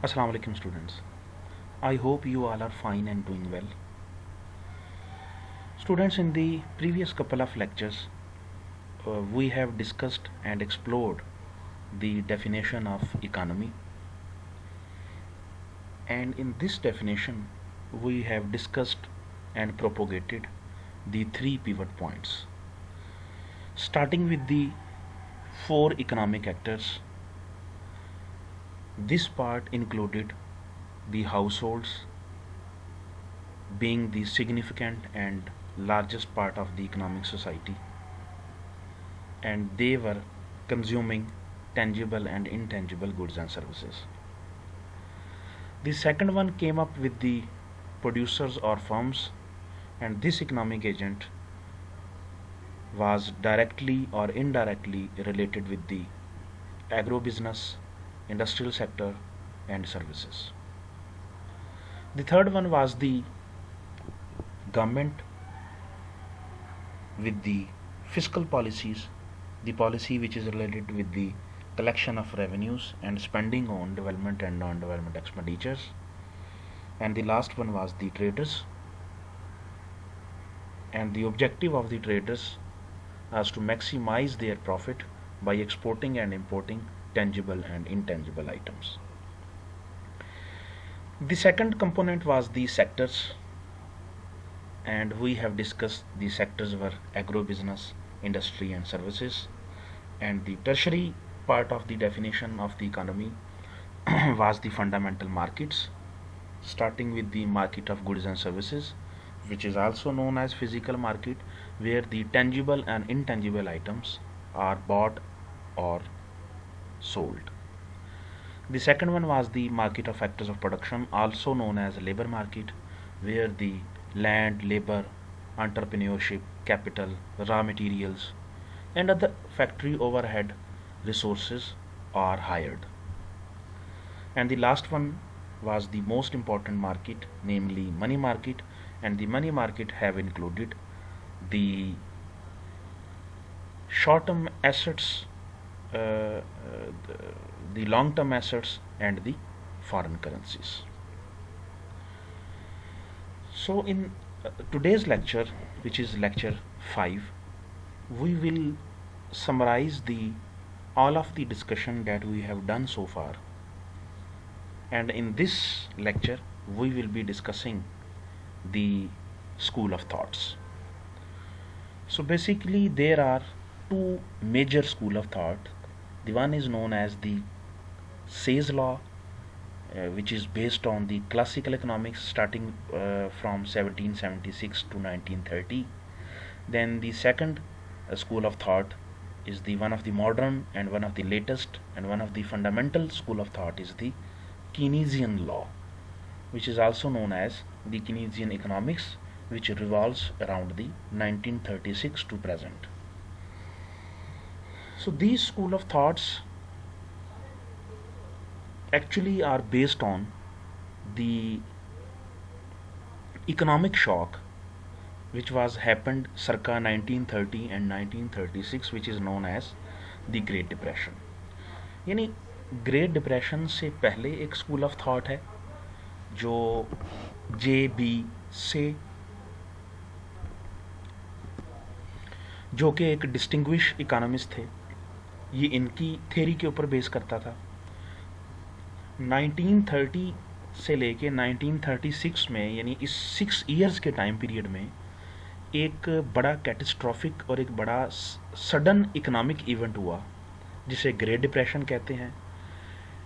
Assalamu alaikum students. I hope you all are fine and doing well. Students, in the previous couple of lectures, we have discussed and explored the definition of economy, and in this definition we have discussed and propagated the three pivot points, starting with the four economic actors. This part included the households being the significant and largest part of the economic society, and they were consuming tangible and intangible goods and services. The second one came up with the producers or firms, and this economic agent was directly or indirectly related with the agro business, industrial sector, and services. The third one was the government with the fiscal policies, the policy which is related with the collection of revenues and spending on development and non-development expenditures. And the last one was the traders, and the objective of the traders was to maximize their profit by exporting and importing tangible and intangible items. The second component was the sectors, and we have discussed the sectors were agro-business, industry and services, and the tertiary part of the definition of the economy was the fundamental markets, starting with the market of goods and services, which is also known as physical market, where the tangible and intangible items are bought or sold. The second one was the market of factors of production, also known as labor market, where the land, labor, entrepreneurship, capital, raw materials, and other factory overhead resources are hired. And the last one was the most important market, namely money market, and the money market have included the short-term assets, uh, the long-term assets, and the foreign currencies. So in today's lecture, which is lecture 5, we will summarize the all of the discussion that we have done so far, and in this lecture we will be discussing the school of thoughts. So basically there are two major school of thought. The one is known as the Say's law, which is based on the classical economics starting from 1776 to 1930. Then the second school of thought is the one of the modern and one of the latest and one of the fundamental school of thought is the Keynesian law, which is also known as the Keynesian economics, which revolves around the 1936 to present. So these school of thoughts actually are based on the economic shock which was happened circa 1930 and 1936, which is known as the Great Depression. यानी great depression से पहले एक school of thought है जो JB से, जो कि एक डिस्टिंग्विश इकोनॉमिस्ट थे, ये इनकी थ्योरी के ऊपर बेस करता था। 1930 से लेके 1936 में, यानी इस 6 इयर्स के टाइम पीरियड में एक बड़ा कैटास्ट्रॉफिक और एक बड़ा सडन इकोनॉमिक इवेंट हुआ जिसे ग्रेट डिप्रेशन कहते हैं।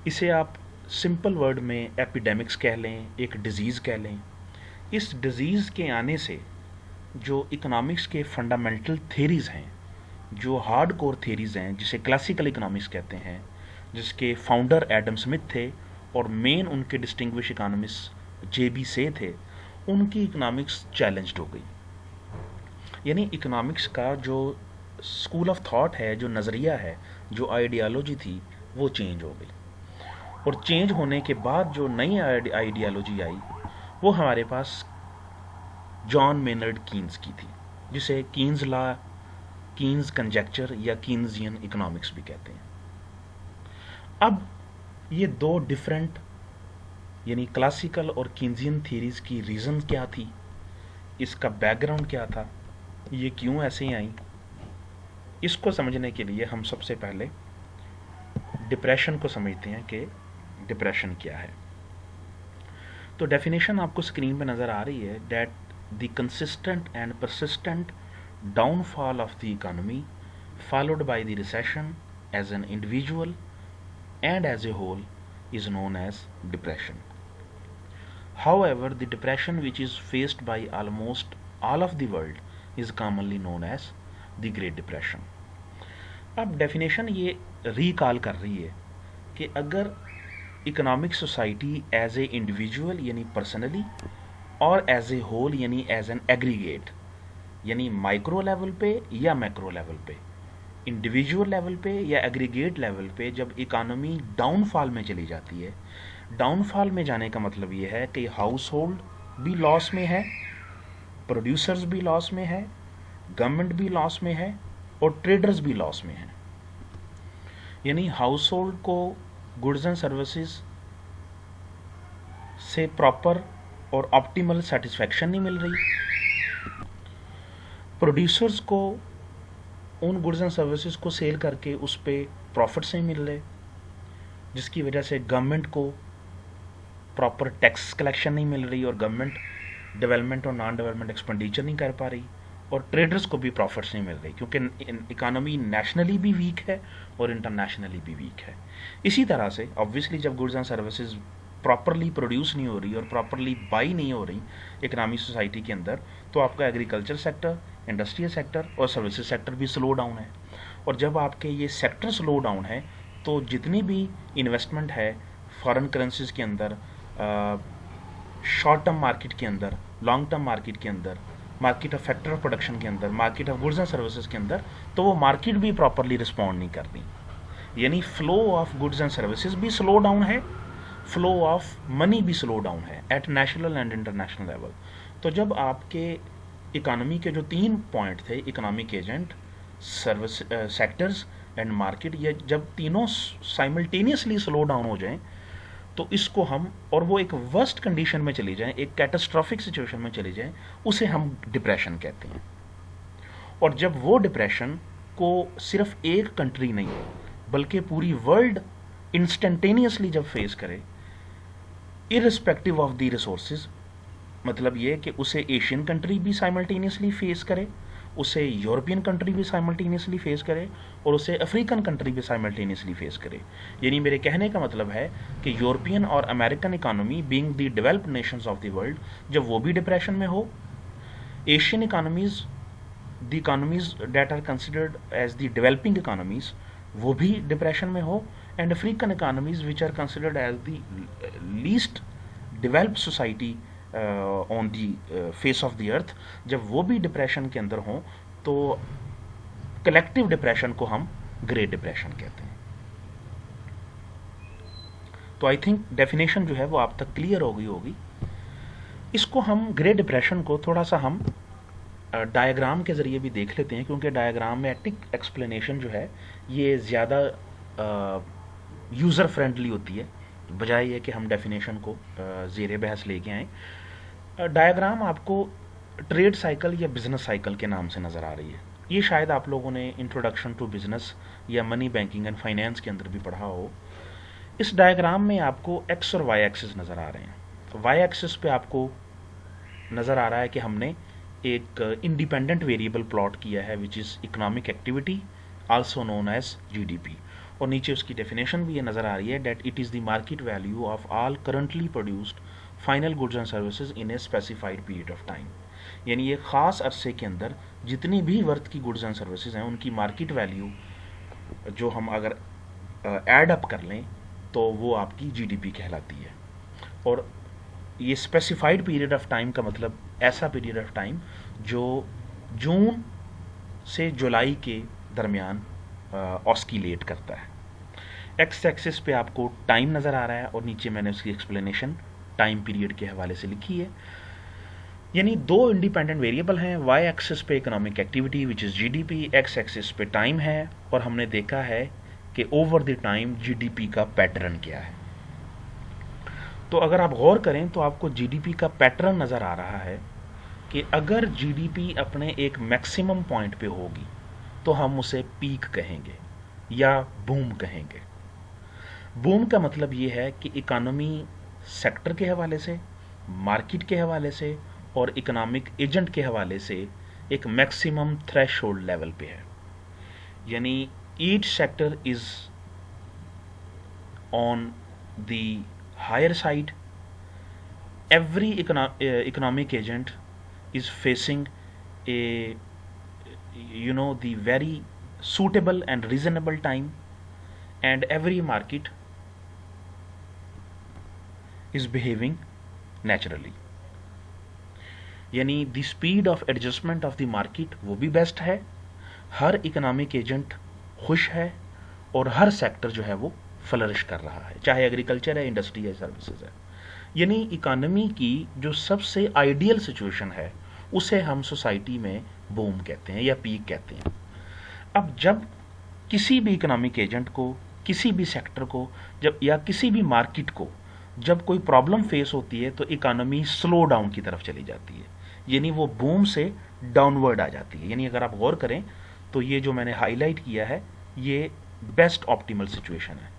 इसे आप सिंपल वर्ड में एपिडेमिक्स कह लें, एक डिजीज़ कह लें। इस डिजीज़ के आने से जो इकोनॉमिक्स के फंडामेंटल थेरीज़ हैं, जो हार्ड कोर थेरीज़ हैं, जिसे क्लासिकल इकोनॉमिक्स कहते हैं, जिसके फाउंडर एडम स्मिथ थे और मेन उनके डिस्टिंग्विश इकोनॉमिस्ट JB से थे, उनकी इकोनॉमिक्स चैलेंज्ड हो गई। यानी इकोनॉमिक्स का जो स्कूल ऑफ थॉट है, जो नज़रिया है, जो आइडियालॉजी थी, वो चेंज हो गई। और चेंज होने के बाद जो नई आइडियालॉजी आई वो हमारे पास जॉन मेनर्ड कीन्स की थी, जिसे कीन्स लॉ, कीन्स कंजेक्चर या कीन्सियन इकोनॉमिक्स भी कहते हैं। अब ये दो डिफरेंट यानी क्लासिकल और कीन्जियन थीरीज की रीज़न क्या थी, इसका बैकग्राउंड क्या था, ये क्यों ऐसे आई, इसको समझने के लिए हम सबसे पहले डिप्रेशन को समझते हैं कि डिप्रेशन क्या है। तो डेफिनेशन आपको स्क्रीन पे नज़र आ रही है, that the consistent and persistent downfall of the economy followed by the recession as an individual and as a whole is known as depression. However, the depression which is faced by almost all of the world is commonly known as the Great Depression. अब definition ये recall कर रही है कि अगर economic society as a individual यानी personally और as a whole यानी एज एन एग्रीगेट यानी माइक्रो लेवल पे या मैक्रो लेवल पे, इंडिविजुअल लेवल पे या एग्रीगेट लेवल पे जब इकोनॉमी डाउनफॉल में चली जाती है, डाउनफॉल में जाने का मतलब ये है कि हाउस होल्ड भी लॉस में है, प्रोड्यूसर्स भी लॉस में है, गवर्नमेंट भी लॉस में है और ट्रेडर्स भी लॉस में है। यानी हाउस होल्ड को गुड्स एंड सर्विसेज से प्रॉपर और ऑप्टिमल सेटिस्फैक्शन नहीं मिल रही, प्रोड्यूसर्स को उन गुड्स एंड सर्विसेज को सेल करके उस पर प्रॉफिट्स नहीं मिल रहे, जिसकी वजह से गवर्नमेंट को प्रॉपर टैक्स कलेक्शन नहीं मिल रही और गवर्नमेंट डेवलपमेंट और नॉन डेवलपमेंट एक्सपेंडिचर नहीं कर पा रही, और ट्रेडर्स को भी प्रॉफिट्स नहीं मिल रही क्योंकि इकोनॉमी नेशनली भी वीक है और इंटरनेशनली भी वीक है। इसी तरह से ऑब्वियसली जब goods and services properly produce नहीं हो रही और प्रॉपरली बाई नहीं हो रही इकोनॉमिक सोसाइटी के अंदर, तो आपका एग्रीकल्चर सेक्टर, इंडस्ट्रियल सेक्टर और सर्विसेज सेक्टर भी स्लो डाउन है। और जब आपके ये सेक्टर स्लो डाउन है तो जितनी भी इन्वेस्टमेंट है फॉरेन करेंसीज के अंदर, शॉर्ट टर्म मार्केट के अंदर, लॉन्ग टर्म मार्केट के अंदर, market of factor of production के अंदर, market of goods and services के अंदर, तो वो मार्केट भी प्रॉपरली रिस्पॉन्ड नहीं कर रही। यानी flow of goods and services भी स्लो डाउन है, फ्लो ऑफ मनी भी स्लो डाउन है at national and international level. तो जब आपके इकोनॉमी के जो 3 पॉइंट थे, economic agent, service sectors and market, ये जब तीनों साइमल्टेनियसली स्लो डाउन हो जाएं तो इसको हम, और वो एक वर्स्ट कंडीशन में चली जाएं, एक कैटास्ट्रॉफिक सिचुएशन में चली जाएं, उसे हम डिप्रेशन कहते हैं। और जब वो डिप्रेशन को सिर्फ एक कंट्री नहीं बल्कि पूरी वर्ल्ड इंस्टेंटेनियसली जब फेस करे, इररिस्पेक्टिव ऑफ द रिसोर्सेज, मतलब ये कि उसे एशियन कंट्री भी साइमल्टेनियसली फेस करे, उसे यूरोपियन कंट्री भी साइमल्टेनियसली फेस करे और उसे अफ्रीकन कंट्री भी साइमल्टेनियसली फेस करे। यानी मेरे कहने का मतलब है कि यूरोपियन और American economy being the developed nations of the world, जब वो भी डिप्रेशन में हो, Asian economies, the economies that are considered as the developing economies, वो भी डिप्रेशन में हो, and African economies which are considered as the least developed society on the face of the earth, जब वो भी डिप्रेशन के अंदर हों तो कलेक्टिव डिप्रेशन को हम ग्रेट डिप्रेशन कहते हैं। तो आई थिंक डेफिनेशन जो है वो आप तक क्लियर हो गई होगी। इसको हम ग्रेट डिप्रेशन को थोड़ा सा हम डायग्राम के ज़रिए भी देख लेते हैं, क्योंकि डायग्रामेटिक एक्सप्लेनेशन जो है ये ज़्यादा यूज़र फ्रेंडली होती है, बजाय ये कि हम डेफिनेशन को ज़ेरे बहस लेके आएँ। डायग्राम आपको ट्रेड साइकिल या बिजनेस साइकिल के नाम से नज़र आ रही है। ये शायद आप लोगों ने इंट्रोडक्शन टू बिजनेस या मनी बैंकिंग एंड फाइनेंस के अंदर भी पढ़ा हो। इस डायग्राम में आपको एक्स और वाई एक्सिस नज़र आ रहे हैं। वाई एक्सिस पे आपको नज़र आ रहा है कि हमने एक इंडिपेंडेंट वेरिएबल प्लॉट किया है which is economic activity, also known as GDP, और नीचे उसकी डेफिनेशन भी ये नज़र आ रही है, that it is the market value of all currently produced final goods and services in a specified period of time. यानी ये ख़ास अरसे के अंदर जितनी भी वर्थ की गुड्स एंड सर्विसेज हैं उनकी मार्केट वैल्यू जो हम अगर ऐड अप कर लें तो वो आपकी जीडीपी कहलाती है। और ये स्पेसिफाइड पीरियड ऑफ टाइम का मतलब ऐसा पीरियड ऑफ टाइम जो जून से जुलाई के दरमियान ऑस्किलेट करता है। एक्स एक्सिस पे आपको टाइम नज़र आ रहा है और नीचे मैंने उसकी एक्सप्लेनेशन टाइम पीरियड के हवाले से लिखी है। यानी 2 इंडिपेंडेंट वेरिएबल हैं, वाई एक्सिस पे economic activity which is GDP, x axis पे टाइम है, और हमने देखा है कि ओवर द टाइम जीडीपी का पैटर्न क्या है। तो अगर आप गौर करें तो आपको जीडीपी का पैटर्न नज़र आ रहा है कि अगर जीडीपी अपने एक मैक्सिमम पॉइंट पे होगी तो हम उसे पीक कहेंगे या बूम कहेंगे। बूम का मतलब ये है कि इकोनॉमी सेक्टर के हवाले से, मार्केट के हवाले से और इकोनॉमिक एजेंट के हवाले से एक मैक्सिमम थ्रेशोल्ड लेवल पे है, यानी each sector is on the higher side, every economic agent is facing a the very suitable and reasonable time, and every market is behaving naturally, यानी the speed of adjustment of the market वो भी best है, हर economic agent खुश है और हर sector जो है वो फ्लरिश कर रहा है, चाहे एग्रीकल्चर है, इंडस्ट्री है, सर्विसेज है। यानी इकोनॉमी की जो सबसे आइडियल सिचुएशन है उसे हम सोसाइटी में बूम कहते हैं या पीक कहते हैं। अब जब किसी भी इकोनॉमिक एजेंट को, किसी भी सेक्टर को जब या किसी भी मार्केट को जब कोई प्रॉब्लम फेस होती है तो इकोनॉमी स्लो डाउन की तरफ चली जाती है, यानी वो बूम से डाउनवर्ड आ जाती है। यानी अगर आप गौर करें तो ये जो मैंने हाईलाइट किया है ये बेस्ट ऑप्टिमल सिचुएशन है।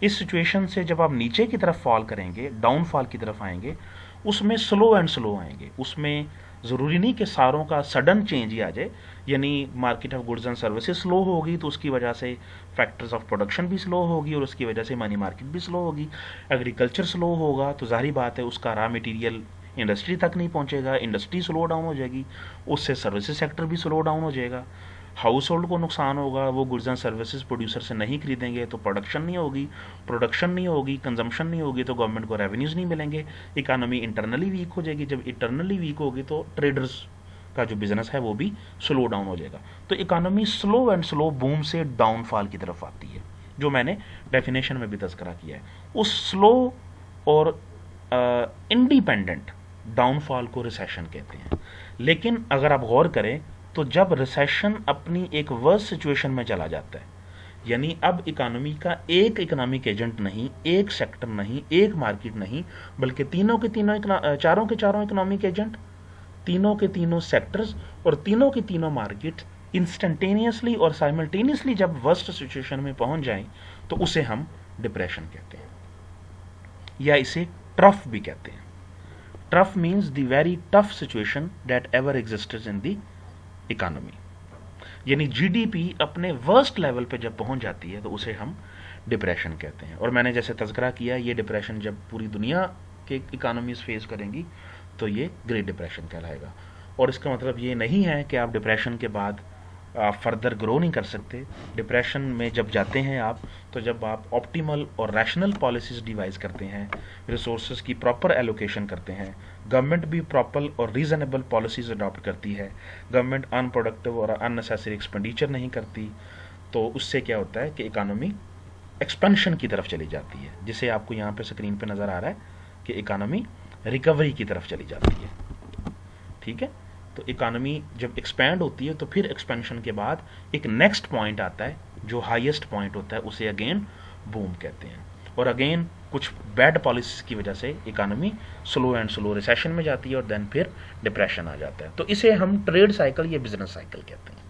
इस सिचुएशन से जब आप नीचे की तरफ फॉल करेंगे, डाउनफॉल की तरफ आएंगे, उसमें स्लो एंड स्लो आएंगे। उसमें ज़रूरी नहीं कि सारों का सडन चेंज ही आ जाए, यानी market of goods and services slow होगी तो उसकी वजह से फैक्टर्स ऑफ प्रोडक्शन भी स्लो होगी और उसकी वजह से मनी मार्केट भी स्लो होगी। एग्रीकल्चर स्लो होगा तो जाहिर बात है उसका रॉ मटेरियल इंडस्ट्री तक नहीं पहुंचेगा, इंडस्ट्री स्लो डाउन हो जाएगी, उससे सर्विसेज सेक्टर भी स्लो डाउन हो जाएगा। हाउस होल्ड को नुकसान होगा, वो गुड्स एंड सर्विसेज प्रोड्यूसर से नहीं खरीदेंगे तो प्रोडक्शन नहीं होगी, प्रोडक्शन नहीं होगी, कंजम्पशन नहीं होगी तो गवर्नमेंट को रेवेन्यूज़ नहीं मिलेंगे, इकोनॉमी इंटरनली वीक हो जाएगी। जब इंटरनली वीक होगी तो ट्रेडर्स का जो बिजनेस है वो भी स्लो डाउन हो जाएगा। तो economy slow and slow boom से डाउनफॉल की तरफ आती है, जो मैंने डेफिनेशन में भी तज़किरा किया है। उस स्लो और इंडिपेंडेंट डाउनफॉल को रिसेशन कहते हैं। लेकिन अगर आप गौर करें तो जब रिसेशन अपनी एक वर्स्ट सिचुएशन में चला जाता है, यानी अब इकोनॉमी का एक इकोनॉमिक एजेंट नहीं, एक सेक्टर नहीं, एक मार्केट नहीं, बल्कि तीनों के तीनों चारों के चारों इकोनॉमिक एजेंट, तीनों के तीनों सेक्टर्स और तीनों के तीनों मार्केट इंस्टेंटेनियसली और साइमल्टेनियसली जब वर्स्ट सिचुएशन में पहुंच जाएं तो उसे हम डिप्रेशन कहते हैं या इसे ट्रफ भी कहते हैं। Trough means the very tough situation that ever existed in the economy, यानी जीडीपी अपने वर्स्ट लेवल पे जब पहुंच जाती है तो उसे हम डिप्रेशन कहते हैं। और मैंने जैसे तज़किरा किया, ये डिप्रेशन जब पूरी दुनिया के इकोनॉमीज फेस करेंगी तो ये ग्रेट डिप्रेशन कहलाएगा। और इसका मतलब ये नहीं है कि आप डिप्रेशन के बाद आप फर्दर ग्रो नहीं कर सकते। डिप्रेशन में जब जाते हैं आप, तो जब आप ऑप्टिमल और रैशनल पॉलिसीज डिवाइस करते हैं, रिसोर्सेज की प्रॉपर एलोकेशन करते हैं, गवर्नमेंट भी प्रॉपर और रीजनेबल पॉलिसीज अडॉप्ट करती है, गवर्नमेंट अनप्रोडक्टिव और अननेसेसरी एक्सपेंडिचर नहीं करती, तो उससे क्या होता है कि इकोनॉमी एक्सपेंशन की तरफ चली जाती है, जिसे आपको यहाँ पे स्क्रीन पे नज़र आ रहा है कि इकोनॉमी रिकवरी की तरफ चली जाती है। ठीक है, तो इकोनॉमी जब एक्सपैंड होती है तो फिर एक्सपेंशन के बाद एक नेक्स्ट पॉइंट आता है जो हाईएस्ट पॉइंट होता है, उसे अगेन बूम कहते हैं। और अगेन कुछ बैड पॉलिसीज की वजह से economy slow and slow recession में जाती है और देन फिर डिप्रेशन आ जाता है। तो इसे हम ट्रेड साइकिल या बिजनेस साइकिल कहते हैं।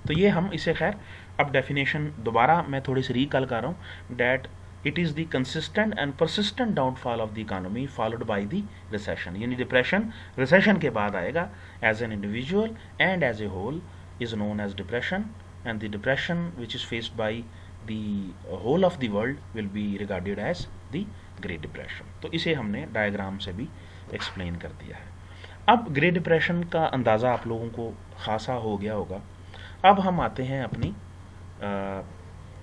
तो ये हम इसे, खैर अब डेफिनेशन दोबारा मैं थोड़ी सी रिकॉल कर रहा हूँ, that it is the consistent and persistent downfall of the economy followed by the recession, यानी डिप्रेशन रिसेशन के बाद आएगा, as an individual and as a whole is known as depression, and the depression which is faced by the whole of the world will be regarded as the great depression। तो इसे हमने diagram से भी explain कर दिया है। अब great depression का अंदाज़ा आप लोगों को खासा हो गया होगा। अब हम आते हैं अपनी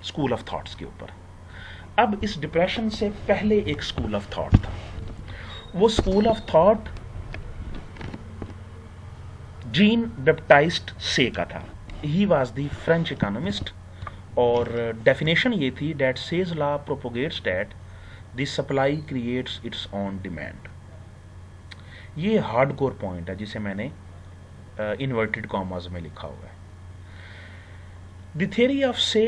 स्कूल ऑफ थॉट्स के ऊपर। अब इस डिप्रेशन से पहले एक स्कूल ऑफ थॉट था, वो स्कूल ऑफ थॉट जीन बैप्टाइस्ट से का था। He was the French economist और डेफिनेशन ये थी that says law propagates that the supply creates its own demand. ये हार्डकोर पॉइंट है जिसे मैंने इन्वर्टेड कॉमास में लिखा हुआ है। द थियरी ऑफ से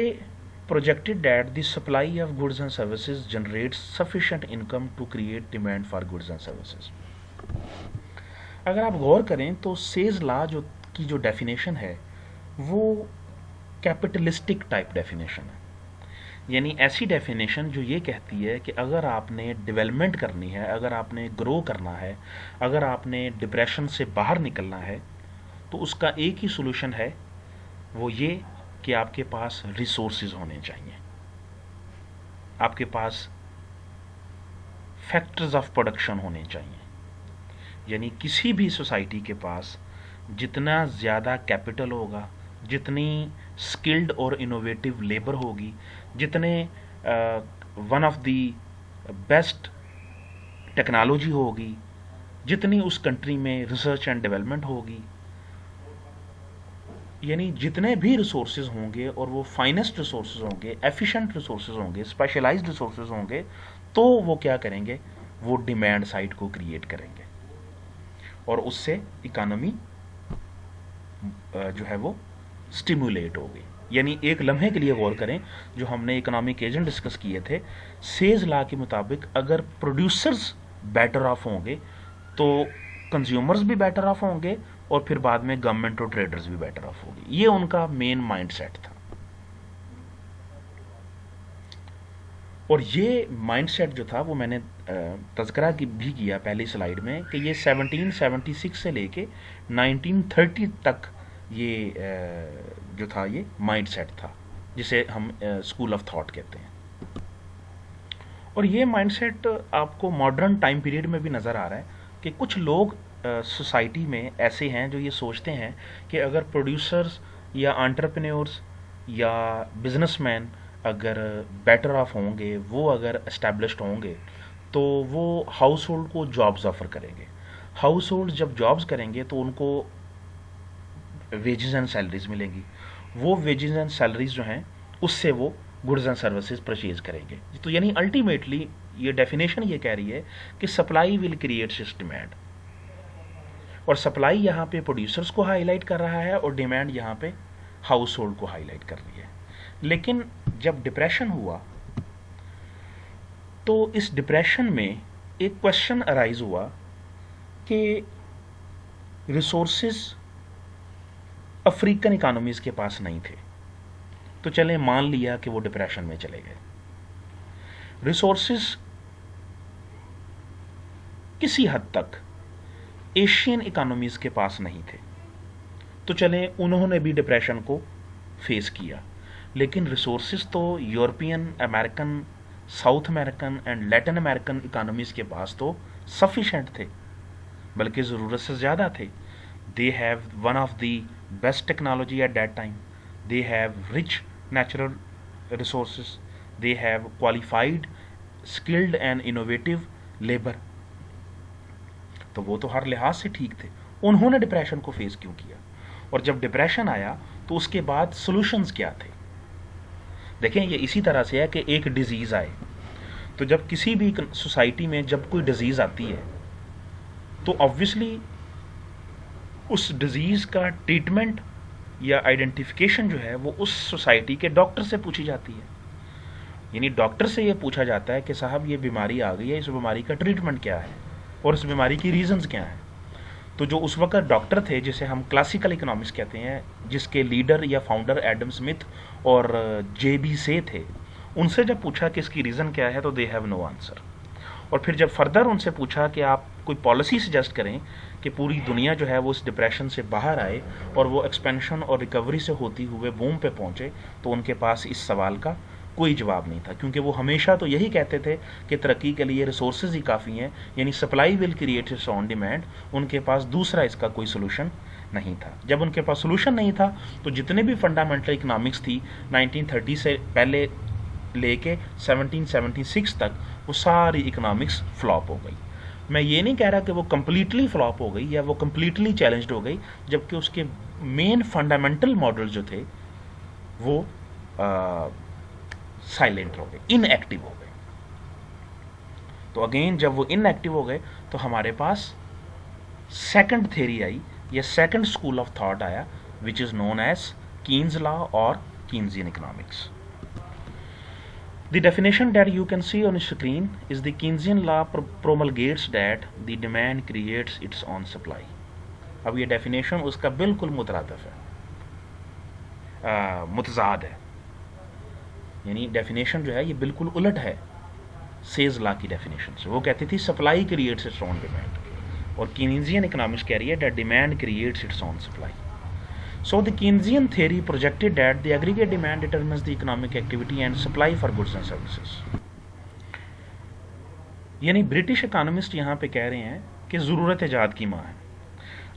projected that the supply of goods and services generates sufficient income to create demand for goods and services. अगर आप गौर करें तो सेज लॉ जो की जो डेफिनेशन है वो कैपिटलिस्टिक टाइप डेफिनेशन है, यानी ऐसी डेफिनेशन जो ये कहती है कि अगर आपने डेवलपमेंट करनी है, अगर आपने ग्रो करना है, अगर आपने डिप्रेशन से बाहर निकलना है, तो उसका एक ही सोल्यूशन है, वो ये कि आपके पास रिसोर्सेज होने चाहिए, आपके पास फैक्टर्स ऑफ प्रोडक्शन होने चाहिए। यानी किसी भी सोसाइटी के पास जितना ज़्यादा कैपिटल होगा, जितनी स्किल्ड और इनोवेटिव लेबर होगी, जितने one of the best technology होगी, जितनी उस कंट्री में रिसर्च एंड डेवलपमेंट होगी, यानी जितने भी रिसोर्सेज होंगे और वो फाइनेस्ट रिसोर्सेज होंगे, एफिशिएंट रिसोर्सेज होंगे, स्पेशलाइज्ड रिसोर्सेज होंगे, तो वो क्या करेंगे, वो डिमांड साइड को क्रिएट करेंगे और उससे इकोनॉमी जो है वो स्टिमुलेट होगी। यानी एक लम्हे के लिए गौर करें, जो हमने इकोनॉमिक एजेंट डिस्कस किए थे, सेज लॉ के मुताबिक अगर प्रोड्यूसर्स बेटर ऑफ होंगे तो कंज्यूमर्स भी बेटर ऑफ होंगे और फिर बाद में गवर्नमेंट और ट्रेडर्स भी बेटर ऑफ होगी। ये उनका मेन माइंडसेट था। और ये माइंडसेट जो था वो मैंने तज़किरा भी किया पहली स्लाइड में कि ये 1776 से लेके 1930 तक ये जो था ये माइंडसेट था, जिसे हम स्कूल ऑफ थॉट कहते हैं। और ये माइंडसेट आपको मॉडर्न टाइम पीरियड में भी नज़र आ रहा है कि कुछ लोग सोसाइटी में ऐसे हैं जो ये सोचते हैं कि अगर प्रोड्यूसर्स या एंटरप्रेन्योर्स या बिजनेसमैन अगर बेटर ऑफ होंगे, वो अगर एस्टैब्लिश्ड होंगे, तो वो हाउस होल्ड को जॉब्स ऑफर करेंगे। हाउस होल्ड जब जॉब्स करेंगे तो उनको वेजेस एंड सैलरीज मिलेंगी। वो वेजेस एंड सैलरीज जो हैं उससे वो गुड्स एंड सर्विसेज परचेज करेंगे। तो यानी अल्टीमेटली ये डेफिनेशन ये कह रही है कि supply will create this demand, और सप्लाई यहाँ पे प्रोड्यूसर्स को हाईलाइट कर रहा है और डिमांड यहाँ पे हाउस होल्ड को हाईलाइट कर रही है। लेकिन जब डिप्रेशन हुआ तो इस डिप्रेशन में एक क्वेश्चन अराइज हुआ कि रिसोर्सेज अफ्रीकन इकोनॉमीज के पास नहीं थे, तो चले मान लिया कि वो डिप्रेशन में चले गए। रिसोर्सेज किसी हद तक एशियन इकोनॉमीज के पास नहीं थे, तो चले उन्होंने भी डिप्रेशन को फेस किया। लेकिन रिसोर्सेज तो European, American, south American and Latin American economies के पास तो सफिशेंट थे, बल्कि ज़रूरत से ज़्यादा थे। They have one of the best technology at that time, they have rich natural resources, they have qualified, skilled and innovative labour. तो वो तो हर लिहाज से ठीक थे। उन्होंने डिप्रेशन को फेस क्यों किया? और जब डिप्रेशन आया तो उसके बाद सॉल्यूशंस क्या थे? देखें, ये इसी तरह से है कि एक डिजीज़ आए, तो जब किसी भी सोसाइटी में जब कोई डिजीज़ आती है तो ऑब्वियसली उस डिजीज़ का ट्रीटमेंट या आइडेंटिफिकेशन जो है वो उस सोसाइटी के डॉक्टर से पूछी जाती है। यानी डॉक्टर से ये पूछा जाता है कि साहब ये बीमारी आ गई है, इस बीमारी का ट्रीटमेंट क्या है और इस बीमारी की रीजंस क्या हैं। तो जो उस वक्त डॉक्टर थे, जिसे हम क्लासिकल इकोनॉमिक्स कहते हैं, जिसके लीडर या फाउंडर एडम स्मिथ और JB से थे, उनसे जब पूछा कि इसकी रीज़न क्या है तो दे हैव नो आंसर। और फिर जब फर्दर उनसे पूछा कि आप कोई पॉलिसी सजेस्ट करें कि पूरी दुनिया जो है वो इस डिप्रेशन से बाहर आए और वो एक्सपेंशन और रिकवरी से होती हुए बूम पे पहुँचे, तो उनके पास इस सवाल का कोई जवाब नहीं था, क्योंकि वो हमेशा तो यही कहते थे कि तरक्की के लिए रिसोर्सेज ही काफ़ी हैं, यानी supply will create it's on demand. उनके पास दूसरा इसका कोई सोल्यूशन नहीं था। जब उनके पास सोल्यूशन नहीं था तो जितने भी फंडामेंटल इकोनॉमिक्स थी 1930 से पहले लेके 1776 तक, वो सारी इकोनॉमिक्स फ्लॉप हो गई। मैं ये नहीं कह रहा कि वो कम्प्लीटली फ्लॉप हो गई या वो कम्प्लीटली चैलेंज्ड हो गई, जबकि उसके मेन फंडामेंटल मॉडल जो थे वो साइलेंट हो गए, इनएक्टिव हो गए। तो अगेन जब वो इनएक्टिव हो गए तो हमारे पास सेकंड थ्योरी आई या सेकंड स्कूल ऑफ थॉट आया, which is known as Keynes law और Keynesian economics. The definition that you can see on screen is the Keynesian law promulgates that the demand creates its own supply. अब ये definition उसका बिल्कुल मुतरादिफ है, मुतजाद है, यानी definition जो है ये बिल्कुल उलट है सेज लॉ की डेफिनेशन से। वो कहती थी supply creates its own demand, और कीनेजियन इकोनॉमिक्स कह रही है that demand creates its own supply. So the Keynesian theory projected that the aggregate demand determines the economic activity and supply for goods and services. यानी British economist यहाँ पे कह रहे हैं कि ज़रूरत ईजाद की माँ है।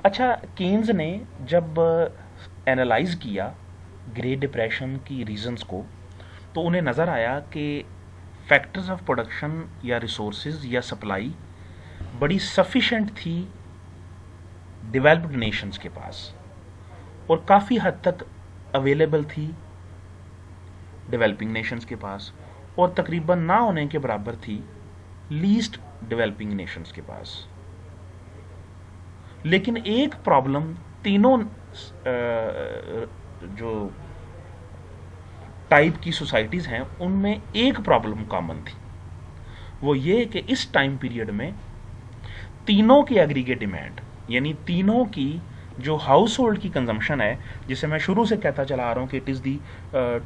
अच्छा, केन्स ने जब एनालाइज किया ग्रेट डिप्रेशन की रीजंस को, तो उन्हें नज़र आया कि फैक्टर्स ऑफ प्रोडक्शन या रिसोर्सेज या सप्लाई बड़ी सफिशेंट थी डेवलप्ड नेशंस के पास, और काफ़ी हद तक अवेलेबल थी डेवलपिंग नेशंस के पास, और तकरीबन ना होने के बराबर थी लीस्ट डेवलपिंग नेशंस के पास। लेकिन एक प्रॉब्लम तीनों जो टाइप की सोसाइटीज़ हैं उनमें एक प्रॉब्लम कॉमन थी, वो ये कि इस टाइम पीरियड में तीनों की एग्रीगेट डिमांड, यानी तीनों की जो हाउस होल्ड की कंजम्पशन है, जिसे मैं शुरू से कहता चला आ रहा हूँ कि it is the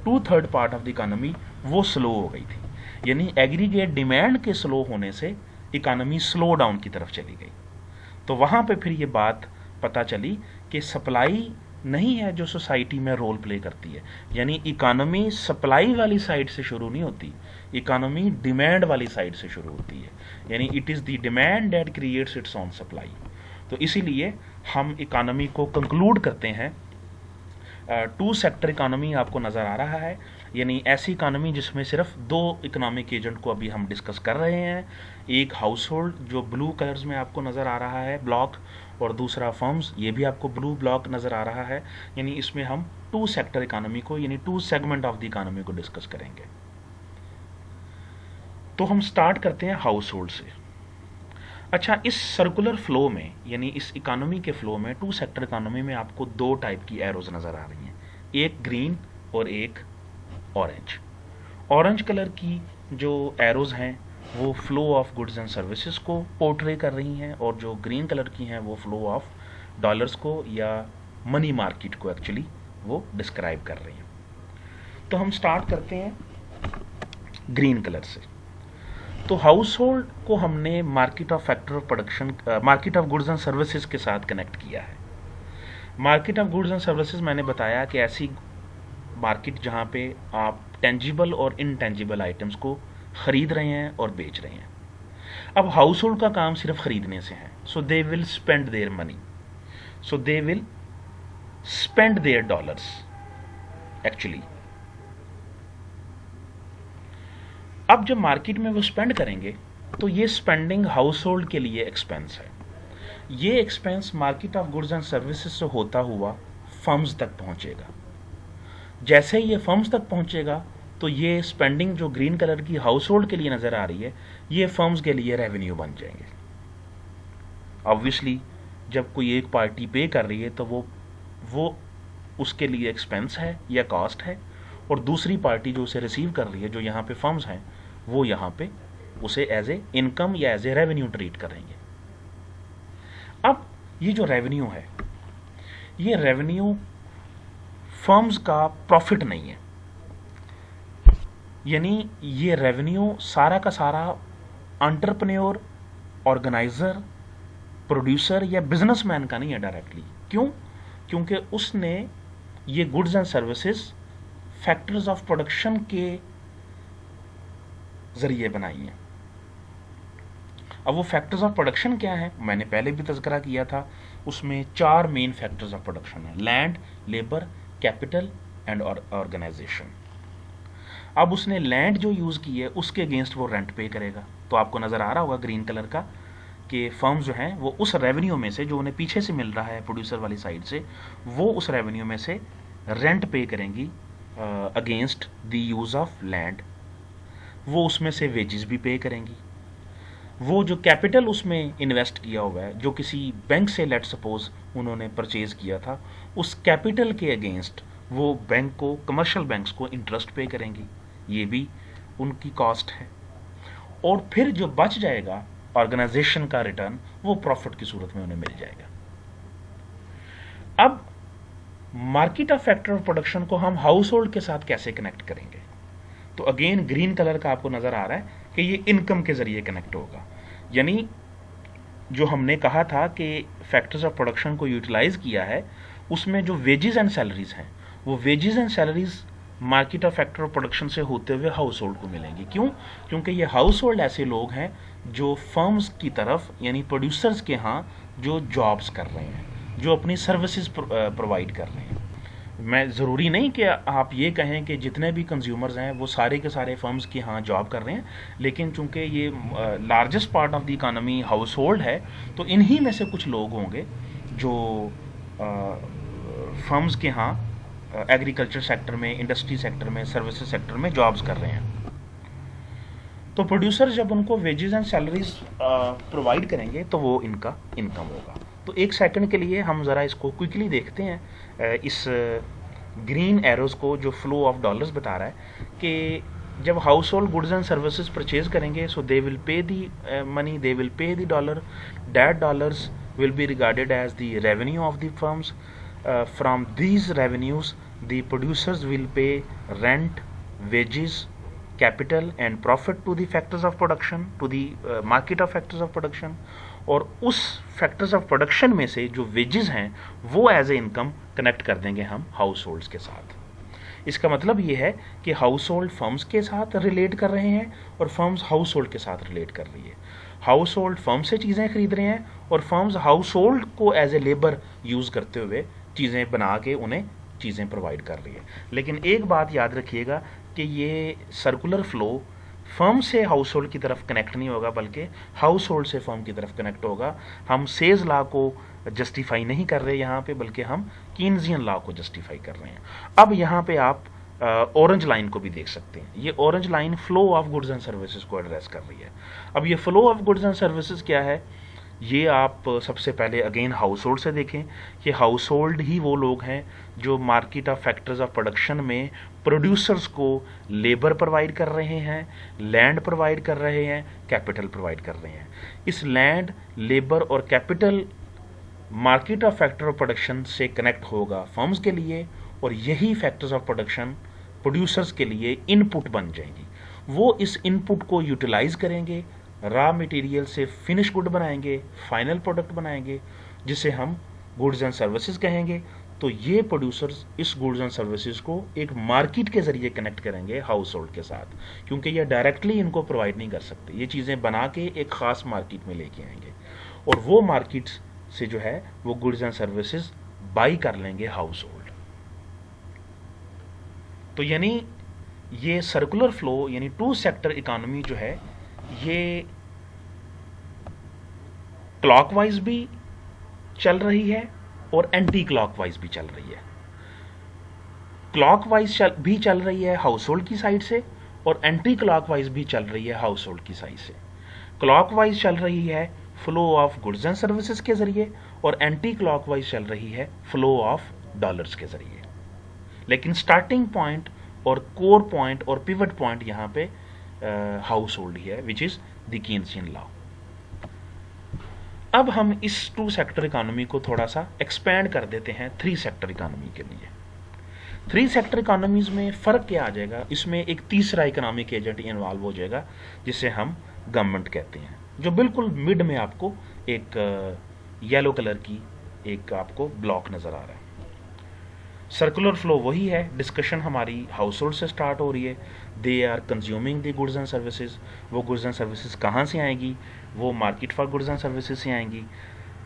2/3 part of the economy, वो स्लो हो गई थी। यानी एग्रीगेट डिमांड के स्लो होने से इकानमी स्लो डाउन की तरफ चली गई। तो वहाँ पे फिर ये बात पता चली कि सप्लाई नहीं है जो सोसाइटी में रोल प्ले करती है, यानी इकानमी सप्लाई वाली साइड से शुरू नहीं होती, इकानमी डिमांड वाली साइड से शुरू होती है, यानी it is the demand that creates its own supply. तो इसीलिए हम इकानमी को कंक्लूड करते हैं, टू सेक्टर इकानमी आपको नज़र आ रहा है, यानी ऐसी इकानमी जिसमें सिर्फ दो इकोनॉमिक एजेंट को अभी हम डिस्कस कर रहे हैं, एक हाउस होल्ड जो ब्लू कलर्स में आपको नज़र आ रहा है ब्लॉक, और दूसरा फर्म्स, ये भी आपको ब्लू ब्लॉक नज़र आ रहा है। यानी इसमें हम टू सेक्टर इकानमी को, यानी two segment of the economy को डिस्कस करेंगे। तो हम स्टार्ट करते हैं हाउस होल्ड से। अच्छा, इस सर्कुलर फ्लो में, यानी इस इकानमी के फ्लो में, टू सेक्टर इकानमी में आपको दो टाइप की एरोज नज़र आ रही हैं, एक ग्रीन और एक ऑरेंज। ऑरेंज कलर की जो एरोज हैं वो flow of goods and services को पोर्ट्रे कर रही हैं, और जो ग्रीन कलर की हैं वो फ्लो ऑफ डॉलर्स को या मनी मार्केट को एक्चुअली वो डिस्क्राइब कर रही हैं। तो हम स्टार्ट करते हैं ग्रीन कलर से। तो हाउस होल्ड को हमने market of factor of production, market of goods and services के साथ कनेक्ट किया है। Market of goods and services मैंने बताया कि ऐसी मार्केट जहाँ पे आप टेंजिबल और इनटेंजिबल आइटम्स को खरीद रहे हैं और बेच रहे हैं। अब हाउस होल्ड का काम सिर्फ खरीदने से है, so they will spend their money, so they will spend their dollars actually. अब जब मार्केट में वो स्पेंड करेंगे तो ये स्पेंडिंग हाउस होल्ड के लिए एक्सपेंस है। ये expense market of goods and services से होता हुआ फर्म्स तक पहुंचेगा। जैसे ही ये फर्म्स तक पहुंचेगा तो ये स्पेंडिंग जो ग्रीन कलर की हाउस होल्ड के लिए नज़र आ रही है, ये फर्म्स के लिए रेवेन्यू बन जाएंगे। ऑब्वियसली जब कोई एक पार्टी पे कर रही है तो वो उसके लिए एक्सपेंस है या कॉस्ट है, और दूसरी पार्टी जो उसे रिसीव कर रही है, जो यहाँ पे फर्म्स हैं, वो यहाँ पे उसे एज ए इनकम या एज ए रेवेन्यू ट्रीट करेंगे। अब ये जो रेवेन्यू है, ये रेवेन्यू फर्म्स का प्रॉफिट नहीं है, यानी ये रेवेन्यू सारा का सारा एंटरप्रेन्योर, ऑर्गेनाइजर, प्रोड्यूसर या बिजनेसमैन का नहीं है डायरेक्टली। क्यों? क्योंकि उसने ये goods and services factors of production के जरिए बनाई हैं। अब वो फैक्टर्स ऑफ प्रोडक्शन क्या है, मैंने पहले भी तज़करा किया था, उसमें 4 मेन फैक्टर्स ऑफ प्रोडक्शन है, land, labour, capital and organisation. अब उसने लैंड जो यूज़ की है उसके अगेंस्ट वो रेंट पे करेगा। तो आपको नज़र आ रहा होगा ग्रीन कलर का कि फर्म्स जो हैं वो उस रेवेन्यू में से, जो उन्हें पीछे से मिल रहा है प्रोड्यूसर वाली साइड से, वो उस रेवेन्यू में से रेंट पे करेंगी against the use of land. वो उसमें से वेजेस भी पे करेंगी। वो जो कैपिटल उसमें इन्वेस्ट किया हुआ है, जो किसी बैंक से लेट सपोज उन्होंने परचेज किया था, उस कैपिटल के अगेंस्ट वो बैंक को, कमर्शियल बैंक्स को इंटरेस्ट पे करेंगी। ये भी उनकी कॉस्ट है, और फिर जो बच जाएगा ऑर्गेनाइजेशन का रिटर्न, वो प्रॉफिट की सूरत में उन्हें मिल जाएगा। अब market of factor of production को हम हाउस होल्ड के साथ कैसे कनेक्ट करेंगे? तो अगेन ग्रीन कलर का आपको नजर आ रहा है कि ये इनकम के जरिए कनेक्ट होगा। यानी जो हमने कहा था कि फैक्टर्स ऑफ प्रोडक्शन को यूटिलाइज किया है, उसमें जो वेजेस एंड सैलरीज हैं, वो wages and salaries market of factor of production से होते हुए हाउस होल्ड को मिलेंगी। क्यों? क्योंकि ये हाउस होल्ड ऐसे लोग हैं जो फर्म्स की तरफ यानी प्रोड्यूसर्स के यहाँ जो जॉब्स कर रहे हैं, जो अपनी सर्विसेज प्रोवाइड कर रहे हैं। मैं ज़रूरी नहीं कि आप ये कहें कि जितने भी कंज्यूमर्स हैं वो सारे के सारे फर्म्स के यहाँ जॉब कर रहे हैं, लेकिन चूंकि ये largest part of the economy house hold है, तो इन्हीं में से कुछ लोग होंगे जो फर्म्स के यहाँ एग्रीकल्चर सेक्टर में, इंडस्ट्री सेक्टर में, सर्विसेज सेक्टर में जॉब्स कर रहे हैं। तो प्रोड्यूसर जब उनको वेजेस एंड सैलरीज प्रोवाइड करेंगे तो वो इनका इनकम होगा। तो एक सेकंड के लिए हम ज़रा इसको क्विकली देखते हैं, इस ग्रीन एरोज को जो फ्लो ऑफ डॉलर्स बता रहा है कि जब household goods and services purchase करेंगे, so they will pay the money, they will pay the dollar, that dollars will be regarded as the revenue of the firms. From these revenues the producers will pay rent, wages, capital and profit to the factors of production, to the market of factors of production. और उस factors of production में से जो wages हैं वो as a income connect कर देंगे हम हाउस होल्ड्स के साथ। इसका मतलब ये है कि हाउस होल्ड फर्म्स के साथ रिलेट कर रहे हैं और फर्म्स हाउस होल्ड के साथ रिलेट कर रही है। हाउस होल्ड फर्म से चीज़ें खरीद रहे हैं और फर्म्स हाउस होल्ड को एज ए लेबर यूज़ करते हुए चीज़ें बना के उन्हें चीज़ें प्रोवाइड कर रही है। लेकिन एक बात याद रखिएगा कि ये सर्कुलर फ्लो फर्म से हाउस होल्ड की तरफ कनेक्ट नहीं होगा, बल्कि हाउस होल्ड से फर्म की तरफ कनेक्ट होगा। हम सेज लॉ को जस्टिफाई नहीं कर रहे यहाँ पे, बल्कि हम कीन्जियन लॉ को जस्टिफाई कर रहे हैं। अब यहाँ पे आप ऑरेंज लाइन को भी देख सकते हैं। ये orange line flow of goods and services को एड्रेस कर रही है। अब ये flow of goods and services क्या है, ये आप सबसे पहले अगेन हाउस होल्ड से देखें कि हाउस होल्ड ही वो लोग हैं जो market of factors of production में प्रोड्यूसर्स को लेबर प्रोवाइड कर रहे हैं, लैंड प्रोवाइड कर रहे हैं, कैपिटल प्रोवाइड कर रहे हैं। इस लैंड, लेबर और capital market of factor of production से कनेक्ट होगा फर्म्स के लिए, और यही फैक्टर्स ऑफ प्रोडक्शन प्रोड्यूसर्स के लिए इनपुट बन जाएंगी। वो इस इनपुट को यूटिलाइज करेंगे, रॉ मटेरियल से फिनिश गुड बनाएंगे, फाइनल प्रोडक्ट बनाएंगे, जिसे हम गुड्स एंड सर्विसेज कहेंगे। तो ये प्रोड्यूसर्स इस गुड्स एंड सर्विसेज को एक मार्केट के जरिए कनेक्ट करेंगे हाउस होल्ड के साथ, क्योंकि ये डायरेक्टली इनको प्रोवाइड नहीं कर सकते। ये चीज़ें बना के एक ख़ास मार्केट में लेके आएंगे और वो मार्केट से जो है वो गुड्स एंड सर्विसेज बाई कर लेंगे हाउस होल्ड। तो यानी ये सर्कुलर फ्लो यानी टू सेक्टर इकोनॉमी जो है ये क्लॉकवाइज भी चल रही है और एंटी क्लॉकवाइज भी चल रही है। क्लॉकवाइज भी चल रही है हाउस होल्ड की साइड से और एंटी क्लॉकवाइज भी चल रही है हाउस होल्ड की साइड से। क्लॉकवाइज चल रही है flow of goods and services के जरिए और एंटी क्लॉकवाइज चल रही है फ्लो ऑफ डॉलर्स के जरिए। लेकिन स्टार्टिंग पॉइंट और कोर पॉइंट और पिवट पॉइंट यहाँ पे हाउस होल्ड ही है, विच इज द कीन्सियन लॉ। अब हम इस टू सेक्टर इकोनॉमी को थोड़ा सा एक्सपैंड कर देते हैं थ्री सेक्टर इकोनॉमी के लिए। थ्री सेक्टर इकोनॉमीज में फर्क क्या आ जाएगा, इसमें एक तीसरा इकोनॉमिक एजेंट इन्वॉल्व हो जाएगा जिसे हम गवर्नमेंट कहते हैं, जो बिल्कुल मिड में आपको एक येलो कलर की एक आपको ब्लॉक नजर आ रहा है। सर्कुलर फ्लो वही है, डिस्कशन हमारी हाउस होल्ड से स्टार्ट हो रही है। They are consuming the goods and services. वो गुड्स एंड सर्विसेज कहाँ से आएंगी, वो market for goods and services से आएंगी।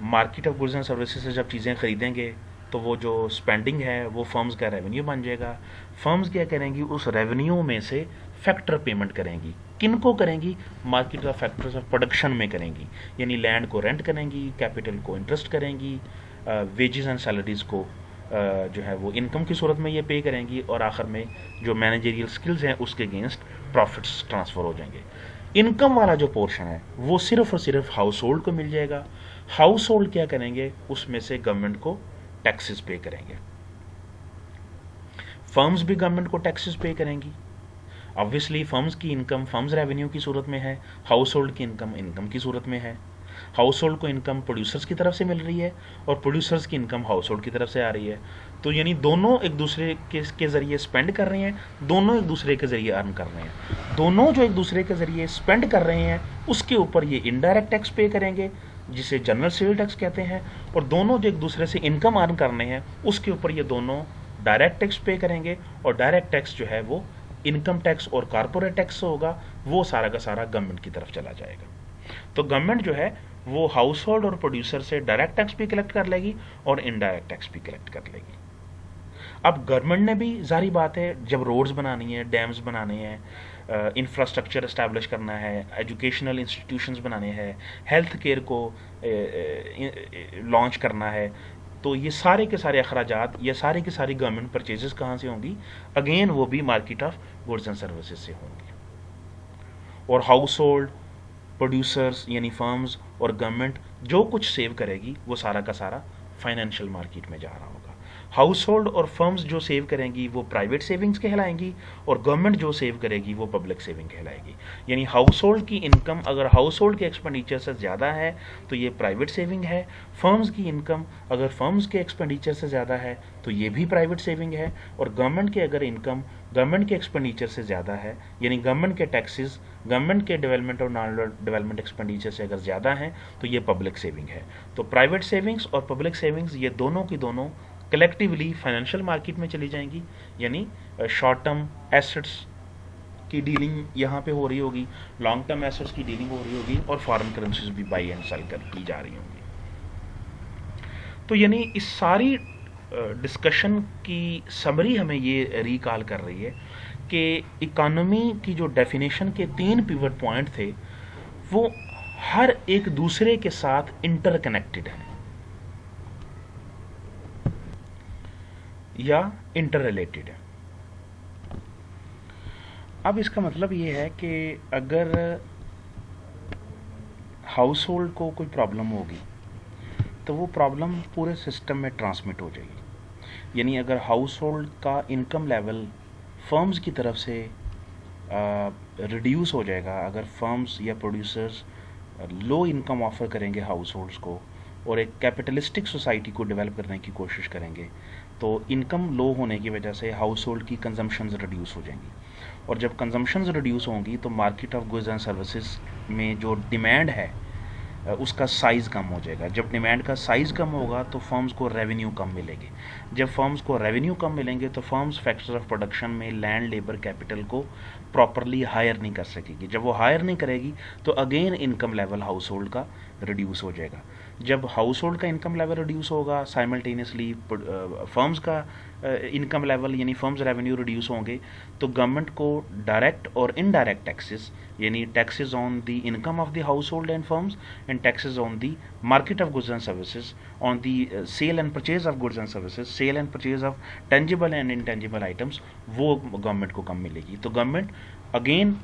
Market of goods and services से जब चीज़ें खरीदेंगे तो वो जो स्पेंडिंग है वो फर्म्स का रेवेन्यू बन जाएगा। फर्म्स क्या करेंगी, उस रेवेन्यू में से फैक्टर पेमेंट करेंगी। किन को करेंगी, market of factors of production में करेंगी, यानी लैंड को रेंट करेंगी, कैपिटल को इंटरेस्ट करेंगी, वेजेस एंड सैलरीज को जो है वो इनकम की सूरत में ये पे करेंगी, और आखिर में जो मैनेजरियल स्किल्स हैं उसके अगेंस्ट प्रॉफिट्स ट्रांसफ़र हो जाएंगे। इनकम वाला जो पोर्शन है वो सिर्फ और सिर्फ हाउस होल्ड को मिल जाएगा। हाउस होल्ड क्या करेंगे, उसमें से गवर्नमेंट को टैक्सेस पे करेंगे। फर्म्स भी गवर्नमेंट को टैक्सेस पे करेंगी। ऑब्वियसली फर्म्स की इनकम फर्म्स रेवेन्यू की सूरत में है, हाउस होल्ड की इनकम इनकम की सूरत में है। हाउस होल्ड को इनकम प्रोड्यूसर्स की तरफ से मिल रही है और प्रोड्यूसर्स की इनकम हाउस होल्ड की तरफ से आ रही है। तो यानी दोनों एक दूसरे के ज़रिए स्पेंड कर रहे हैं, दोनों एक दूसरे के ज़रिए अर्न कर रहे हैं। दोनों जो एक दूसरे के ज़रिए स्पेंड कर रहे हैं उसके ऊपर ये इनडायरेक्ट टैक्स पे करेंगे जिसे जनरल सेल टैक्स कहते हैं, और दोनों जो एक दूसरे से इनकम अर्न करने हैं उसके ऊपर ये दोनों डायरेक्ट टैक्स पे करेंगे। और डायरेक्ट टैक्स जो है वो इनकम टैक्स और कॉर्पोरेट टैक्स होगा, वो सारा का सारा गवर्नमेंट की तरफ चला जाएगा। तो गवर्नमेंट जो है वो हाउस होल्ड और प्रोड्यूसर से डायरेक्ट टैक्स भी कलेक्ट कर लेगी और इनडायरेक्ट टैक्स भी कलेक्ट कर लेगी। अब गवर्नमेंट ने भी जारी बात है, जब रोड्स बनानी है, डैम्स बनाने हैं, इंफ्रास्ट्रक्चर इस्टेब्लिश करना है, एजुकेशनल इंस्टीट्यूशंस बनाने हैं, हेल्थ केयर को लॉन्च करना है, तो ये सारे के सारे अखराजात, ये सारी की सारी गवर्नमेंट परचेजेस कहाँ से होंगी? अगेन वो भी market of goods and services से होंगी। और हाउस होल्ड, प्रोड्यूसर्स यानी फर्म्स और गवर्नमेंट जो कुछ सेव करेगी वो सारा का सारा फाइनेंशियल मार्केट में जा रहा होगा। हाउस होल्ड और फर्म्स जो सेव करेंगी वो प्राइवेट सेविंग्स कहलाएंगी और गवर्नमेंट जो सेव करेगी वो पब्लिक सेविंग कहलाएगी। यानी हाउस होल्ड की इनकम अगर हाउस होल्ड के एक्सपेंडिचर से ज़्यादा है तो ये प्राइवेट सेविंग है, फर्म्स की इनकम अगर फर्म्स के एक्सपेंडिचर से ज़्यादा है तो ये भी प्राइवेट सेविंग है, और गवर्नमेंट के अगर इनकम गवर्नमेंट के एक्सपेंडिचर से ज़्यादा है यानी गवर्नमेंट के टैक्सेस गवर्नमेंट के डेवलपमेंट और नॉन डेवलपमेंट एक्सपेंडिचर से अगर ज़्यादा है तो ये पब्लिक सेविंग है। तो प्राइवेट सेविंग्स और पब्लिक सेविंग्स ये दोनों की दोनों कलेक्टिवली फाइनेंशियल मार्केट में चली जाएंगी, यानी शॉर्ट टर्म एसेट्स की डीलिंग यहाँ पे हो रही होगी, लॉन्ग टर्म एसेट्स की डीलिंग हो रही होगी, और फॉरेन करेंसीज भी बाई एंड सेल कर की जा रही होंगी। तो यानी इस सारी डिस्कशन की समरी हमें ये रिकॉल कर रही है कि इकोनॉमी की जो डेफिनेशन के 3 पिवट पॉइंट थे वो हर एक दूसरे के साथ इंटरकनेक्टेड है या इंटर रिलेटेड है। अब इसका मतलब ये है कि अगर हाउस होल्ड को कोई प्रॉब्लम होगी तो वो प्रॉब्लम पूरे सिस्टम में ट्रांसमिट हो जाएगी। यानी अगर हाउस होल्ड का इनकम लेवल फर्म्स की तरफ से रिड्यूस हो जाएगा, अगर फर्म्स या प्रोड्यूसर्स लो इनकम ऑफर करेंगे हाउस होल्ड्स को और एक कैपिटलिस्टिक सोसाइटी को डेवलप करने की कोशिश करेंगे, तो इनकम लो होने की वजह से हाउस होल्ड की कंजम्पशंस रिड्यूस हो जाएंगी, और जब कंजम्पशंस रिड्यूस होंगी तो market of goods and services में जो डिमांड है उसका साइज़ कम हो जाएगा। जब डिमांड का साइज़ कम होगा तो फर्म्स को रेवेन्यू कम मिलेगी। जब फर्म्स को रेवेन्यू कम मिलेंगे तो फर्म्स फैक्टर ऑफ प्रोडक्शन में लैंड, लेबर, कैपिटल को प्रॉपरली हायर नहीं कर सकेगी। जब वो हायर नहीं करेगी तो again income level house hold का रिड्यूस हो जाएगा। जब हाउस होल्ड का इनकम लेवल रिड्यूस होगा, साइमल्टेनियसली फर्म्स का इनकम लेवल यानी फर्म्स रेवेन्यू रिड्यूस होंगे, तो गवर्नमेंट को डायरेक्ट और इनडायरेक्ट टैक्सेस यानी taxes on the income of the house hold and firms and taxes on the market of goods and services, on the sale and purchase of goods and services, sale and purchase of tangible and intangible items, वो government को कम मिलेगी। तो government again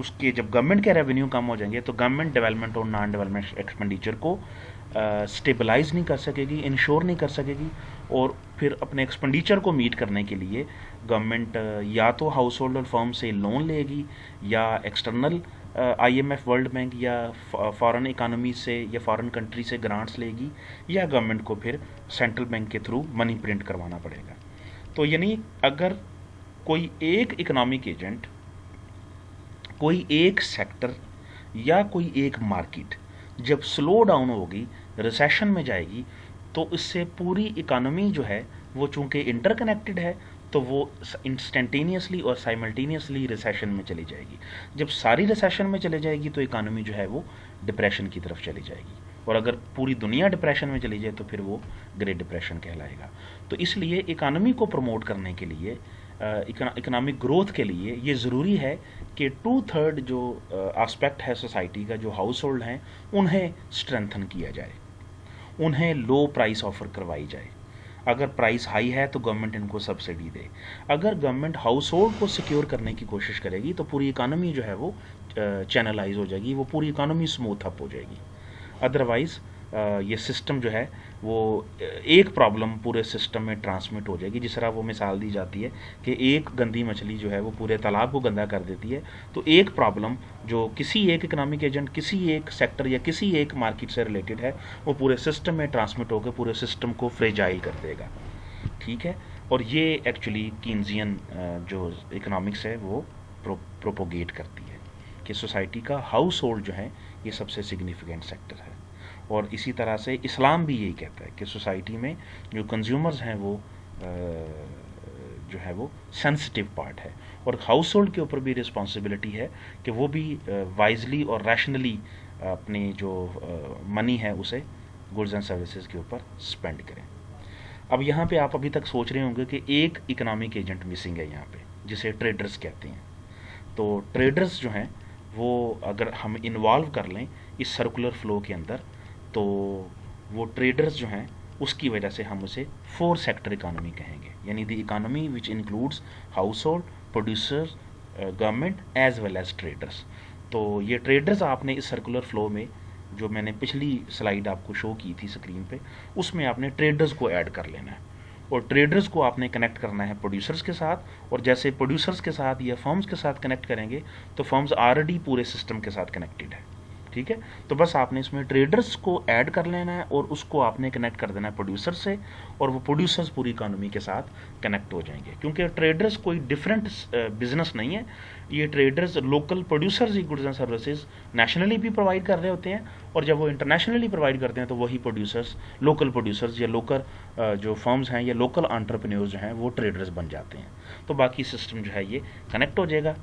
उसके जब government के revenue कम हो जाएंगे तो गवर्नमेंट डेवलपमेंट और नॉन डेवलपमेंट एक्सपेंडिचर को स्टेबलाइज नहीं कर सकेगी, इंश्योर नहीं कर सकेगी, और फिर अपने एक्सपेंडिचर को मीट करने के लिए गवर्नमेंट या तो हाउस होल्ड और फर्म से लोन लेगी या एक्सटर्नल IMF, वर्ल्ड बैंक या फॉरेन इकानमी से या फॉरेन कंट्री से ग्रांट्स लेगी, या गवर्नमेंट को फिर सेंट्रल बैंक के थ्रू मनी प्रिंट करवाना पड़ेगा। तो यानी अगर कोई एक इकोनॉमिक एजेंट, कोई एक सेक्टर या कोई एक मार्केट जब स्लो डाउन होगी, रिसेशन में जाएगी, तो इससे पूरी इकोनॉमी जो है वो चूंकि इंटरकनेक्टेड है तो वो इंस्टेंटेनियसली और साइमल्टेनियसली रिसेशन में चली जाएगी। जब सारी रिसेशन में चली जाएगी तो इकोनॉमी जो है वो डिप्रेशन की तरफ चली जाएगी, और अगर पूरी दुनिया डिप्रेशन में चली जाए तो फिर वो ग्रेट डिप्रेशन कहलाएगा। तो इसलिए इकोनॉमी को प्रमोट करने के लिए, इकोनॉमिक ग्रोथ के लिए ये ज़रूरी है कि 2/3 जो एस्पेक्ट है सोसाइटी का, जो हाउस होल्ड हैं, उन्हें स्ट्रेंथन किया जाए, उन्हें लो प्राइस ऑफर करवाई जाए। अगर प्राइस हाई है तो गवर्नमेंट इनको सब्सिडी दे। अगर गवर्नमेंट हाउस होल्ड को सिक्योर करने की कोशिश करेगी तो पूरी इकानमी जो है वो चैनलाइज हो जाएगी, वो पूरी इकानमी स्मूथ अप हो जाएगी। अदरवाइज़ ये सिस्टम जो है वो एक प्रॉब्लम पूरे सिस्टम में ट्रांसमिट हो जाएगी। जिस तरह वो मिसाल दी जाती है कि एक गंदी मछली जो है वो पूरे तालाब को गंदा कर देती है, तो एक प्रॉब्लम जो किसी एक इकोनॉमिक एजेंट, किसी एक सेक्टर या किसी एक मार्केट से रिलेटेड है, वो पूरे सिस्टम में ट्रांसमिट होकर पूरे सिस्टम को फ्रेजाइल कर देगा। ठीक है, और ये एक्चुअली कीन्जियन जो इकोनॉमिक्स है वो प्रोपोगेट करती है कि सोसाइटी का हाउस होल्ड जो है ये सबसे सिग्निफिकेंट सेक्टर है। और इसी तरह से इस्लाम भी यही कहता है कि सोसाइटी में जो कंज्यूमर्स हैं वो जो है वो सेंसिटिव पार्ट है, और हाउस होल्ड के ऊपर भी रिस्पॉन्सिबिलिटी है कि वो भी वाइजली और रैशनली अपनी जो मनी है उसे गुड्स एंड सर्विसेज के ऊपर स्पेंड करें। अब यहाँ पे आप अभी तक सोच रहे होंगे कि एक इकोनॉमिक एजेंट मिसिंग है यहाँ पे, जिसे ट्रेडर्स कहते हैं। तो ट्रेडर्स जो हैं वो अगर हम इन्वॉल्व कर लें इस सर्कुलर फ्लो के अंदर, तो वो ट्रेडर्स जो हैं उसकी वजह से हम उसे 4 सेक्टर इकोनॉमी कहेंगे, यानी the economy which includes household, producers, government as well as traders. तो ये ट्रेडर्स आपने इस सर्कुलर फ्लो में, जो मैंने पिछली स्लाइड आपको शो की थी स्क्रीन पे, उसमें आपने ट्रेडर्स को ऐड कर लेना है, और ट्रेडर्स को आपने कनेक्ट करना है प्रोड्यूसर्स के साथ। और जैसे प्रोड्यूसर्स के साथ या फर्म्स के साथ कनेक्ट करेंगे तो फर्म्स ऑलरेडी पूरे सिस्टम के साथ कनेक्टेड है। ठीक है, तो बस आपने इसमें ट्रेडर्स को ऐड कर लेना है और उसको आपने कनेक्ट कर देना है प्रोड्यूसर से, और वो प्रोड्यूसर्स पूरी इकोनॉमी के साथ कनेक्ट हो जाएंगे। क्योंकि ट्रेडर्स कोई डिफरेंट बिजनेस नहीं है, ये traders local producers he goods and services nationally भी प्रोवाइड कर रहे होते हैं, और जब वो इंटरनेशनली प्रोवाइड करते हैं तो वही प्रोड्यूसर्स, लोकल प्रोड्यूसर्स या लोकल जो फर्म्स हैं या लोकल एंटरप्रेन्योर्स जो हैं वो ट्रेडर्स बन जाते हैं। तो बाकी सिस्टम जो है ये कनेक्ट हो जाएगा।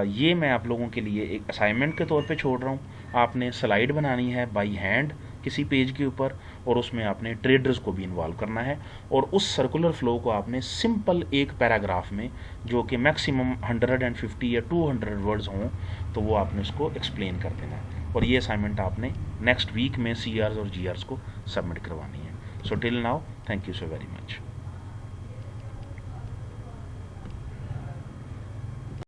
ये मैं आप लोगों के लिए एक असाइनमेंट के तौर पे छोड़ रहा हूँ। आपने स्लाइड बनानी है बाई हैंड किसी पेज के ऊपर, और उसमें आपने ट्रेडर्स को भी इन्वॉल्व करना है, और उस सर्कुलर फ्लो को आपने सिंपल एक पैराग्राफ में, जो कि मैक्सिमम 150 या 200 वर्ड्स हों, तो वो आपने उसको एक्सप्लेन कर देना है। और ये असाइनमेंट आपने नेक्स्ट वीक में CRs और GRs को सबमिट करवानी है। So till now, thank you so very much.